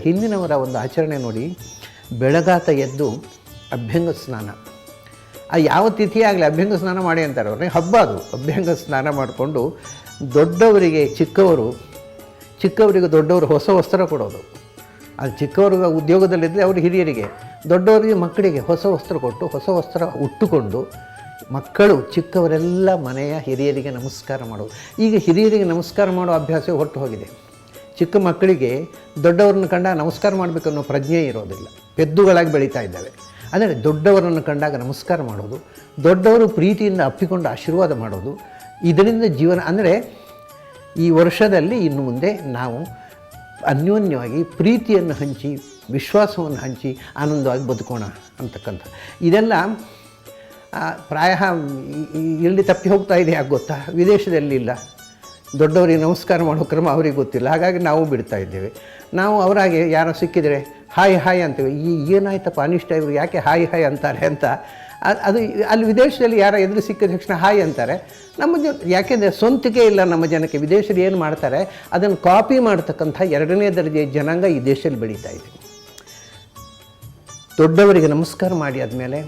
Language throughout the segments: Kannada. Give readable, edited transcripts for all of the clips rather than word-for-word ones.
ಹಿಂದಿನವರ ಒಂದು ಆಚರಣೆ ನೋಡಿ, ಬೆಳಗಾತ ಎದ್ದು ಅಭ್ಯಂಗ ಸ್ನಾನ, ಯಾವ ತಿಥಿ ಆಗಲಿ ಅಭ್ಯಂಗ ಸ್ನಾನ ಮಾಡಿ ಅಂತಾರೆ ಅವ್ರಿಗೆ, ಹಬ್ಬ ಅದು. ಅಭ್ಯಂಗ ಸ್ನಾನ ಮಾಡಿಕೊಂಡು ದೊಡ್ಡವರಿಗೆ ಚಿಕ್ಕವರಿಗೆ ದೊಡ್ಡವರು ಹೊಸ ವಸ್ತ್ರ ಕೊಡೋದು. ಅದು ಚಿಕ್ಕವ್ರಿಗೆ ಉದ್ಯೋಗದಲ್ಲಿದ್ದರೆ ಅವರು ಹಿರಿಯರಿಗೆ, ದೊಡ್ಡವರಿಗೆ ಮಕ್ಕಳಿಗೆ ಹೊಸ ವಸ್ತ್ರ ಕೊಟ್ಟು ಹೊಸ ವಸ್ತ್ರ ಉಟ್ಟುಕೊಂಡು ಮಕ್ಕಳು ಚಿಕ್ಕವರೆಲ್ಲ ಮನೆಯ ಹಿರಿಯರಿಗೆ ನಮಸ್ಕಾರ ಮಾಡೋದು. ಈಗ ಹಿರಿಯರಿಗೆ ನಮಸ್ಕಾರ ಮಾಡೋ ಅಭ್ಯಾಸ ಹೊರಟು ಹೋಗಿದೆ. ಚಿಕ್ಕ ಮಕ್ಕಳಿಗೆ ದೊಡ್ಡವರನ್ನು ಕಂಡಾಗ ನಮಸ್ಕಾರ ಮಾಡಬೇಕನ್ನೋ ಪ್ರಜ್ಞೆ ಇರೋದಿಲ್ಲ, ಪೆದ್ದುಗಳಾಗಿ ಬೆಳೀತಾ ಇದ್ದಾವೆ. ಅಂದರೆ ದೊಡ್ಡವರನ್ನು ಕಂಡಾಗ ನಮಸ್ಕಾರ ಮಾಡೋದು, ದೊಡ್ಡವರು ಪ್ರೀತಿಯಿಂದ ಅಪ್ಪಿಕೊಂಡು ಆಶೀರ್ವಾದ ಮಾಡೋದು, ಇದರಿಂದ ಜೀವನ. ಅಂದರೆ ಈ ವರ್ಷದಲ್ಲಿ ಇನ್ನು ಮುಂದೆ ನಾವು ಅನ್ಯೋನ್ಯವಾಗಿ ಪ್ರೀತಿಯನ್ನು ಹಂಚಿ, ವಿಶ್ವಾಸವನ್ನು ಹಂಚಿ ಆನಂದವಾಗಿ ಬದುಕೋಣ ಅಂತಕ್ಕಂಥ ಇದೆಲ್ಲ ಪ್ರಾಯ ಇಲ್ಲಿ ತಪ್ಪಿ ಹೋಗ್ತಾ ಇದೆ. ಯಾಕೆ ಗೊತ್ತಾ? ವಿದೇಶದಲ್ಲಿ ಇಲ್ಲ, ದೊಡ್ಡವರಿಗೆ ನಮಸ್ಕಾರ ಮಾಡೋ ಕ್ರಮ ಅವ್ರಿಗೆ ಗೊತ್ತಿಲ್ಲ. ಹಾಗಾಗಿ ನಾವು ಬಿಡ್ತಾ ಇದ್ದೇವೆ. ನಾವು ಅವರಾಗೆ ಯಾರೋ ಸಿಕ್ಕಿದರೆ ಹಾಯ್ ಹಾಯ್ ಅಂತೀವಿ. ಏನಾಯ್ತಪ್ಪ ಅನಿಷ್ಟ ಇವರು ಯಾಕೆ ಹಾಯ್ ಹಾಯ್ ಅಂತಾರೆ ಅಂತ. ಅದು ಅಲ್ಲಿ ವಿದೇಶದಲ್ಲಿ ಯಾರೋ ಎದುರು ಸಿಕ್ಕಿದ ತಕ್ಷಣ ಹಾಯ್ ಅಂತಾರೆ. ನಮ್ಮ ಯಾಕೆಂದರೆ ಸ್ವಂತಿಕೆ ಇಲ್ಲ ನಮ್ಮ ಜನಕ್ಕೆ. ವಿದೇಶದಲ್ಲಿ ಏನು ಮಾಡ್ತಾರೆ ಅದನ್ನು ಕಾಪಿ ಮಾಡ್ತಕ್ಕಂಥ ಎರಡನೇ ದರ್ಜೆಯ ಜನಾಂಗ ಈ ದೇಶದಲ್ಲಿ ಬೆಳೀತಾ ಇದೆ. ದೊಡ್ಡವರಿಗೆ ನಮಸ್ಕಾರ ಮಾಡಿ ಆದಮೇಲೆ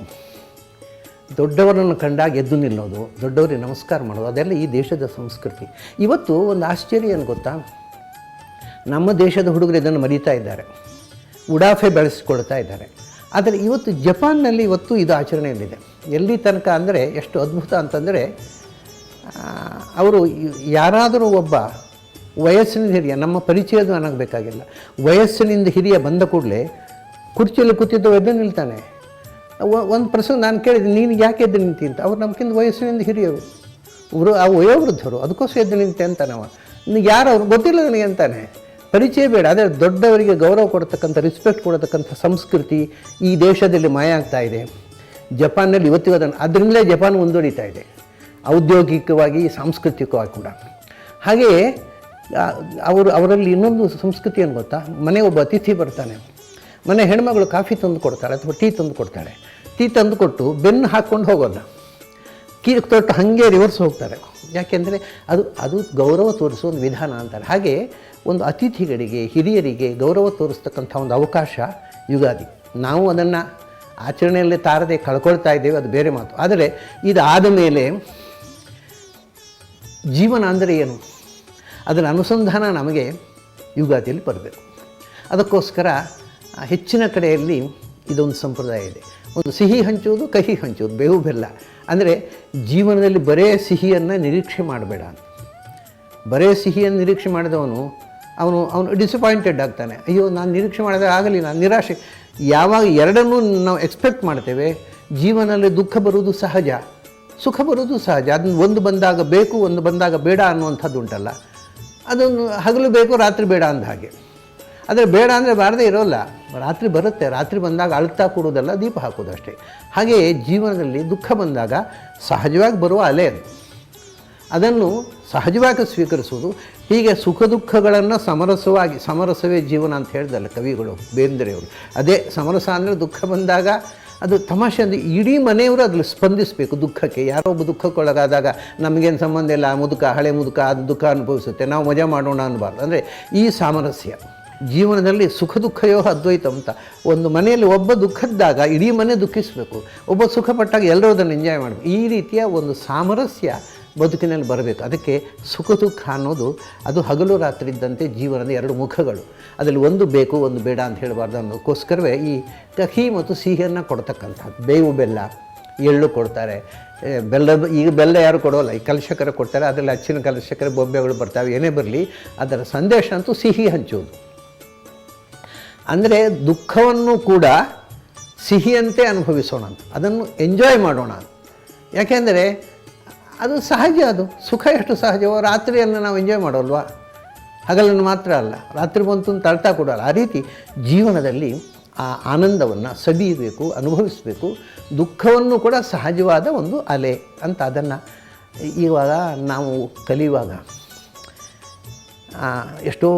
ದೊಡ್ಡವರನ್ನು ಕಂಡಾಗ ಎದ್ದು ನಿಲ್ಲೋದು, ದೊಡ್ಡವರಿಗೆ ನಮಸ್ಕಾರ ಮಾಡೋದು, ಅದೆಲ್ಲ ಈ ದೇಶದ ಸಂಸ್ಕೃತಿ. ಇವತ್ತು ಒಂದು ಆಶ್ಚರ್ಯ ಏನು ಗೊತ್ತಾ? ನಮ್ಮ ದೇಶದ ಹುಡುಗರು ಇದನ್ನು ಮರೀತಾ ಇದ್ದಾರೆ, ಉಡಾಫೆ ಬೆಳೆಸ್ಕೊಳ್ತಾ ಇದ್ದಾರೆ. ಆದರೆ ಇವತ್ತು ಜಪಾನ್ನಲ್ಲಿ ಇವತ್ತು ಇದು ಆಚರಣೆಯಲ್ಲಿದೆ. ಎಲ್ಲಿ ತನಕ ಅಂದರೆ ಎಷ್ಟು ಅದ್ಭುತ ಅಂತಂದರೆ, ಅವರು ಯಾರಾದರೂ ಒಬ್ಬ ವಯಸ್ಸಿನಿಂದ ಹಿರಿಯ, ನಮ್ಮ ಪರಿಚಯದ ಅನ್ನೋಬೇಕಾಗಿಲ್ಲ, ವಯಸ್ಸಿನಿಂದ ಹಿರಿಯ ಬಂದ ಕೂಡಲೇ ಕುರ್ಚಿಯಲ್ಲಿ ಕೂತಿದ್ದು ಎದ್ದು ನಿಲ್ತಾನೆ. ಒಂದು ಪ್ರಸಂಗ ನಾನು ಕೇಳಿದೆ, ನೀನು ಯಾಕೆ ಎದ್ದು ನಿಂತಿ ಅಂತ. ಅವ್ರು ನಮ್ಗಿಂತ ವಯಸ್ಸಿನಿಂದ ಹಿರಿಯರು, ಆ ವಯೋವೃದ್ಧರು, ಅದಕ್ಕೋಸ್ಕರ ಎದ್ದು ನಿಂತೆ ಅಂತಾನೆ. ನಿನಗೆ ಯಾರು ಅವ್ರು ಗೊತ್ತಿಲ್ಲ ನನಗೆ ಅಂತಾನೆ. ಪರಿಚಯ ಬೇಡ. ಆದರೆ ದೊಡ್ಡವರಿಗೆ ಗೌರವ ಕೊಡ್ತಕ್ಕಂಥ, ರಿಸ್ಪೆಕ್ಟ್ ಕೊಡತಕ್ಕಂಥ ಸಂಸ್ಕೃತಿ ಈ ದೇಶದಲ್ಲಿ ಮಾಯ ಆಗ್ತಾ ಇದೆ. ಜಪಾನ್ನಲ್ಲಿ ಇವತ್ತಿಗೂ ಅದರಿಂದಲೇ ಜಪಾನ್ ಮುಂದುವರಿತಾ ಇದೆ, ಔದ್ಯೋಗಿಕವಾಗಿ ಸಾಂಸ್ಕೃತಿಕವಾಗಿ ಕೂಡ. ಹಾಗೆಯೇ ಅವರಲ್ಲಿ ಇನ್ನೊಂದು ಸಂಸ್ಕೃತಿ ಏನು ಗೊತ್ತಾ? ಮನೆ ಒಬ್ಬ ಅತಿಥಿ ಬರ್ತಾನೆ, ಮನೆ ಹೆಣ್ಮಗಳು ಕಾಫಿ ತಂದು ಕೊಡ್ತಾಳೆ ಅಥವಾ ಟೀ ತಂದು ಕೊಡ್ತಾಳೆ. ಟೀ ತಂದು ಕೊಟ್ಟು ಬೆನ್ನು ಹಾಕ್ಕೊಂಡು ಹೋಗೋಲ್ಲ, ಕೀರು ತೊಟ್ಟು ಹಾಗೆ ರಿವರ್ಸ್ ಹೋಗ್ತಾರೆ. ಯಾಕೆಂದರೆ ಅದು ಗೌರವ ತೋರಿಸೋ ಒಂದು ವಿಧಾನ ಅಂತಾರೆ. ಹಾಗೆ ಒಂದು ಅತಿಥಿಗಳಿಗೆ, ಹಿರಿಯರಿಗೆ ಗೌರವ ತೋರಿಸ್ತಕ್ಕಂಥ ಒಂದು ಅವಕಾಶ ಯುಗಾದಿ. ನಾವು ಅದನ್ನು ಆಚರಣೆಯಲ್ಲೇ ತಾರದೆ ಕಳ್ಕೊಳ್ತಾ ಇದ್ದೇವೆ, ಅದು ಬೇರೆ ಮಾತು. ಆದರೆ ಇದಾದ ಮೇಲೆ ಜೀವನ ಅಂದರೆ ಏನು, ಅದರ ಅನುಸಂಧಾನ ನಮಗೆ ಯುಗಾದಿಯಲ್ಲಿ ಬರಬೇಕು. ಅದಕ್ಕೋಸ್ಕರ ಹೆಚ್ಚಿನ ಕಡೆಯಲ್ಲಿ ಇದೊಂದು ಸಂಪ್ರದಾಯ ಇದೆ. ಒಂದು ಸಿಹಿ ಹಂಚುವುದು, ಕಹಿ ಹಂಚುವುದು, ಬೇವು ಬೆಲ್ಲ. ಅಂದರೆ ಜೀವನದಲ್ಲಿ ಬರೇ ಸಿಹಿಯನ್ನು ನಿರೀಕ್ಷೆ ಮಾಡಬೇಡ. ಬರೇ ಸಿಹಿಯನ್ನು ನಿರೀಕ್ಷೆ ಮಾಡಿದವನು ಅವನು ಡಿಸಪಾಯಿಂಟೆಡ್ ಆಗ್ತಾನೆ. ಅಯ್ಯೋ, ನಾನು ನಿರೀಕ್ಷೆ ಮಾಡಿದಾಗ ಆಗಲಿಲ್ಲ, ನಿರಾಶೆ. ಯಾವಾಗ ಎರಡನ್ನೂ ನಾವು ಎಕ್ಸ್ಪೆಕ್ಟ್ ಮಾಡ್ತೇವೆ, ಜೀವನದಲ್ಲಿ ದುಃಖ ಬರುವುದು ಸಹಜ, ಸುಖ ಬರುವುದು ಸಹಜ. ಅದನ್ನು ಒಂದು ಬಂದಾಗ ಬೇಕು, ಒಂದು ಬಂದಾಗ ಬೇಡ ಅನ್ನುವಂಥದ್ದು ಉಂಟಲ್ಲ, ಅದೊಂದು ಹಗಲು ಬೇಕು, ರಾತ್ರಿ ಬೇಡ ಅಂದ ಹಾಗೆ. ಆದರೆ ಬೇಡ ಅಂದರೆ ಬಾರದೇ ಇರೋಲ್ಲ, ರಾತ್ರಿ ಬರುತ್ತೆ. ರಾತ್ರಿ ಬಂದಾಗ ಅಳ್ತಾ ಕೊಡೋದಲ್ಲ, ದೀಪ ಹಾಕೋದು ಅಷ್ಟೇ. ಹಾಗೆಯೇ ಜೀವನದಲ್ಲಿ ದುಃಖ ಬಂದಾಗ ಸಹಜವಾಗಿ ಬರುವ ಅಲೆ ಅದನ್ನು ಸಹಜವಾಗಿ ಸ್ವೀಕರಿಸುವುದು. ಹೀಗೆ ಸುಖ ದುಃಖಗಳನ್ನು ಸಮರಸವೇ ಜೀವನ ಅಂತ ಹೇಳಿದಲ್ಲ ಕವಿಗಳು, ಬೇಂದ್ರೆಯವರು. ಅದೇ ಸಮರಸ ಅಂದರೆ ದುಃಖ ಬಂದಾಗ ಅದು ತಮಾಷೆ ಅಂದರೆ ಇಡೀ ಮನೆಯವರು ಅದ್ರಲ್ಲಿ ಸ್ಪಂದಿಸಬೇಕು ದುಃಖಕ್ಕೆ. ಯಾರೋ ಒಬ್ಬ ದುಃಖಕ್ಕೊಳಗಾದಾಗ ನಮಗೇನು ಸಂಬಂಧ ಇಲ್ಲ, ಮುದುಕ, ಹಳೆ ಮುದುಕ, ಅದು ದುಃಖ ಅನುಭವಿಸುತ್ತೆ, ನಾವು ಮಜಾ ಮಾಡೋಣ ಅನ್ನಬಾರ್ದು. ಅಂದರೆ ಈ ಸಾಮರಸ್ಯ ಜೀವನದಲ್ಲಿ ಸುಖ ದುಃಖಯೋ ಅದ್ವೈತ ಅಂತ. ಒಂದು ಮನೆಯಲ್ಲಿ ಒಬ್ಬ ದುಃಖದ್ದಾಗ ಇಡೀ ಮನೆ ದುಃಖಿಸಬೇಕು, ಒಬ್ಬ ಸುಖಪಟ್ಟಾಗ ಎಲ್ಲರೂ ಅದನ್ನು ಎಂಜಾಯ್ ಮಾಡಬೇಕು. ಈ ರೀತಿಯ ಒಂದು ಸಾಮರಸ್ಯ ಬದುಕಿನಲ್ಲಿ ಬರಬೇಕು. ಅದಕ್ಕೆ ಸುಖ ದುಃಖ ಅನ್ನೋದು ಅದು ಹಗಲು ರಾತ್ರಿ ಇದ್ದಂತೆ ಜೀವನದ ಎರಡು ಮುಖಗಳು. ಅದರಲ್ಲಿ ಒಂದು ಬೇಕು, ಒಂದು ಬೇಡ ಅಂತ ಹೇಳಬಾರ್ದು ಅನ್ನೋದಕ್ಕೋಸ್ಕರವೇ ಈ ಕಹಿ ಮತ್ತು ಸಿಹಿಯನ್ನು ಕೊಡ್ತಕ್ಕಂಥದ್ದು. ಬೇವು ಬೆಲ್ಲ, ಎಳ್ಳು ಕೊಡ್ತಾರೆ. ಈಗ ಬೆಲ್ಲ ಯಾರು ಕೊಡೋಲ್ಲ, ಈ ಕಲಶಕರ ಕೊಡ್ತಾರೆ. ಅದರಲ್ಲಿ ಅಚ್ಚಿನ ಕಲಶಕರ ಬೊಂಬೆಗಳು ಬರ್ತಾವೆ. ಏನೇ ಬರಲಿ ಅದರ ಸಂದೇಶ ಅಂತೂ ಸಿಹಿ ಹಂಚುವುದು. ಅಂದರೆ ದುಃಖವನ್ನು ಕೂಡ ಸಿಹಿಯಂತೆ ಅನುಭವಿಸೋಣ ಅಂತ, ಅದನ್ನು ಎಂಜಾಯ್ ಮಾಡೋಣ. ಯಾಕೆಂದರೆ ಅದು ಸಹಜ. ಅದು ಸುಖ ಎಷ್ಟು ಸಹಜವೋ ರಾತ್ರಿಯನ್ನು ನಾವು ಎಂಜಾಯ್ ಮಾಡೋಲ್ವಾ? ಹಗಲನ್ನು ಮಾತ್ರ ಅಲ್ಲ, ರಾತ್ರಿ ಬಂತು ತಳ್ತಾ ಕೊಡೋಲ್ಲ. ಆ ರೀತಿ ಜೀವನದಲ್ಲಿ ಆ ಆನಂದವನ್ನು ಸವಿಯಬೇಕು, ಅನುಭವಿಸಬೇಕು. ದುಃಖವನ್ನು ಕೂಡ ಸಹಜವಾದ ಒಂದು ಅಲೆ ಅಂತ ಅದನ್ನು ಇವಾಗ ನಾವು ಕಲಿಯುವಾಗ ಎಷ್ಟೋ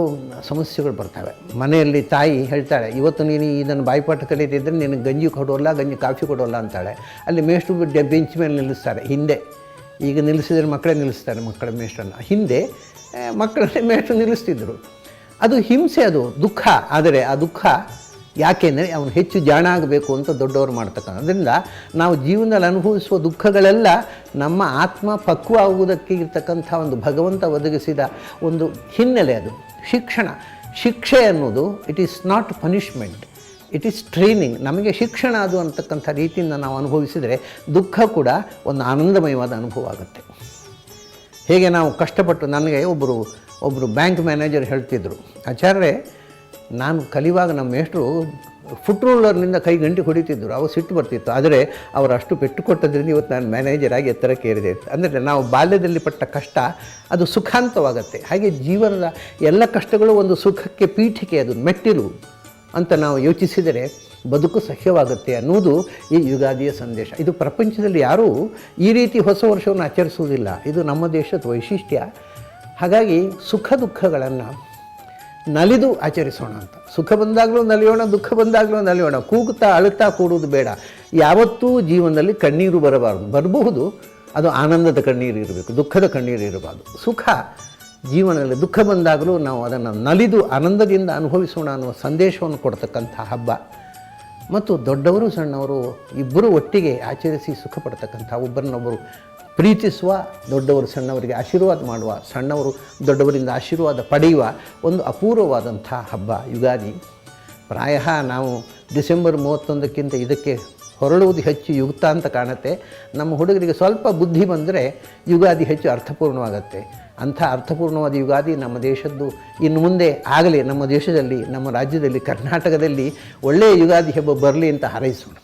ಸಮಸ್ಯೆಗಳು ಬರ್ತವೆ. ಮನೆಯಲ್ಲಿ ತಾಯಿ ಹೇಳ್ತಾಳೆ, ಇವತ್ತು ನೀನು ಇದನ್ನು ಬಾಯಿಪಾಠ ಕಲಿತಿದ್ದರೆ ನಿನಗೆ ಗಂಜಿ ಕೊಡೋಲ್ಲ, ಕಾಫಿ ಕೊಡೋಲ್ಲ ಅಂತಾಳೆ. ಅಲ್ಲಿ ಮೇಷ್ಟ್ರು ಬೆಂಚ್ ಮೇಲೆ ನಿಲ್ಲಿಸ್ತಾರೆ. ಹಿಂದೆ ಈಗ ನಿಲ್ಲಿಸಿದ್ರೆ ಮಕ್ಕಳೇ ನಿಲ್ಲಿಸ್ತಾರೆ, ಮಕ್ಕಳ ಮೇಷ್ಟ್ರನ್ನು. ಹಿಂದೆ ಮಕ್ಕಳನ್ನೇ ಮೇಷ್ಟ್ರು ನಿಲ್ಲಿಸ್ತಿದ್ರು. ಅದು ಹಿಂಸೆ, ಅದು ದುಃಖ. ಆದರೆ ಆ ದುಃಖ ಯಾಕೆಂದರೆ ಅವನು ಹೆಚ್ಚು ಜಾಣ ಆಗಬೇಕು ಅಂತ ದೊಡ್ಡವರು ಮಾಡ್ತಕ್ಕಂಥ. ಅದರಿಂದ ನಾವು ಜೀವನದಲ್ಲಿ ಅನುಭವಿಸುವ ದುಃಖಗಳೆಲ್ಲ ನಮ್ಮ ಆತ್ಮ ಪಕ್ವ ಆಗುವುದಕ್ಕೆ ಇರ್ತಕ್ಕಂಥ ಒಂದು ಭಗವಂತ ಒದಗಿಸಿದ ಒಂದು ಹಿನ್ನೆಲೆ. ಅದು ಶಿಕ್ಷೆ ಅನ್ನೋದು it is not punishment, it is training. ನಮಗೆ ಶಿಕ್ಷಣ ಅದು ಅಂತಕ್ಕಂಥ ರೀತಿಯಿಂದ ನಾವು ಅನುಭವಿಸಿದರೆ ದುಃಖ ಕೂಡ ಒಂದು ಆನಂದಮಯವಾದ ಅನುಭವ ಆಗುತ್ತೆ. ಹೇಗೆ ನಾವು ಕಷ್ಟಪಟ್ಟು, ನನಗೆ ಒಬ್ಬರು ಬ್ಯಾಂಕ್ ಮ್ಯಾನೇಜರ್ ಹೇಳ್ತಿದ್ರು, ಆಚಾರ್ಯ ನಾನು ಕಲಿಯುವಾಗ ನಮ್ಮ ಮೇಷ್ಟ್ರು ಫುಟ್ ರೂಲರ್ನಿಂದ ಕೈ ಗಂಟೆ ಹೊಡಿತಿದ್ದರು, ಅವು ಸಿಟ್ಟು ಬರ್ತಿತ್ತು. ಆದರೆ ಅವರು ಅಷ್ಟು ಪೆಟ್ಟು ಕೊಟ್ಟದ್ರಿಂದ ಇವತ್ತು ನಾನು ಮ್ಯಾನೇಜರಾಗಿ ಎತ್ತರಕ್ಕೆ ಏರಿದೆ. ಅಂದರೆ ನಾವು ಬಾಲ್ಯದಲ್ಲಿ ಪಟ್ಟ ಕಷ್ಟ ಅದು ಸುಖಾಂತವಾಗುತ್ತೆ. ಹಾಗೆ ಜೀವನದ ಎಲ್ಲ ಕಷ್ಟಗಳು ಒಂದು ಸುಖಕ್ಕೆ ಪೀಠಿಕೆ, ಅದು ಮೆಟ್ಟಿಲು ಅಂತ ನಾವು ಯೋಚಿಸಿದರೆ ಬದುಕು ಸಹ್ಯವಾಗುತ್ತೆ ಅನ್ನೋದು ಈ ಯುಗಾದಿಯ ಸಂದೇಶ. ಇದು ಪ್ರಪಂಚದಲ್ಲಿ ಯಾರೂ ಈ ರೀತಿ ಹೊಸ ವರ್ಷವನ್ನು ಆಚರಿಸುವುದಿಲ್ಲ. ಇದು ನಮ್ಮ ದೇಶದ ವೈಶಿಷ್ಟ್ಯ. ಹಾಗಾಗಿ ಸುಖ ದುಃಖಗಳನ್ನು ನಲಿದು ಆಚರಿಸೋಣ ಅಂತ. ಸುಖ ಬಂದಾಗಲೂ ನಲಿಯೋಣ, ದುಃಖ ಬಂದಾಗಲೂ ನಲಿಯೋಣ. ಕೂಗುತ್ತಾ ಅಳುತ್ತಾ ಕೂಡುವುದು ಬೇಡ. ಯಾವತ್ತೂ ಜೀವನದಲ್ಲಿ ಕಣ್ಣೀರು ಬರಬಹುದು, ಅದು ಆನಂದದ ಕಣ್ಣೀರು ಇರಬೇಕು, ದುಃಖದ ಕಣ್ಣೀರು ಇರಬಾರ್ದು. ಸುಖ ಜೀವನದಲ್ಲಿ, ದುಃಖ ಬಂದಾಗಲೂ ನಾವು ಅದನ್ನು ನಲಿದು ಆನಂದದಿಂದ ಅನುಭವಿಸೋಣ ಅನ್ನುವ ಸಂದೇಶವನ್ನು ಕೊಡ್ತಕ್ಕಂಥ ಹಬ್ಬ. ಮತ್ತು ದೊಡ್ಡವರು ಸಣ್ಣವರು ಇಬ್ಬರು ಒಟ್ಟಿಗೆ ಆಚರಿಸಿ ಸುಖ ಪಡ್ತಕ್ಕಂಥ, ಒಬ್ಬರನ್ನೊಬ್ಬರು ಪ್ರೀತಿಸುವ, ದೊಡ್ಡವರು ಸಣ್ಣವರಿಗೆ ಆಶೀರ್ವಾದ ಮಾಡುವ, ಸಣ್ಣವರು ದೊಡ್ಡವರಿಂದ ಆಶೀರ್ವಾದ ಪಡೆಯುವ ಒಂದು ಅಪೂರ್ವವಾದಂಥ ಹಬ್ಬ ಯುಗಾದಿ. ಪ್ರಾಯ ನಾವು ಡಿಸೆಂಬರ್ 31ಕ್ಕಿಂತ ಇದಕ್ಕೆ ಹೊರಳುವುದು ಹೆಚ್ಚು ಯುಕ್ತ ಅಂತ ಕಾಣುತ್ತೆ. ನಮ್ಮ ಹುಡುಗರಿಗೆ ಸ್ವಲ್ಪ ಬುದ್ಧಿ ಬಂದರೆ ಯುಗಾದಿ ಹೆಚ್ಚು ಅರ್ಥಪೂರ್ಣವಾಗುತ್ತೆ. ಅಂಥ ಅರ್ಥಪೂರ್ಣವಾದ ಯುಗಾದಿ ನಮ್ಮ ದೇಶದ್ದು ಇನ್ನು ಮುಂದೆ ಆಗಲಿ. ನಮ್ಮ ದೇಶದಲ್ಲಿ, ನಮ್ಮ ರಾಜ್ಯದಲ್ಲಿ, ಕರ್ನಾಟಕದಲ್ಲಿ ಒಳ್ಳೆಯ ಯುಗಾದಿ ಹಬ್ಬ ಬರಲಿ ಅಂತ ಹಾರೈಸೋಣ.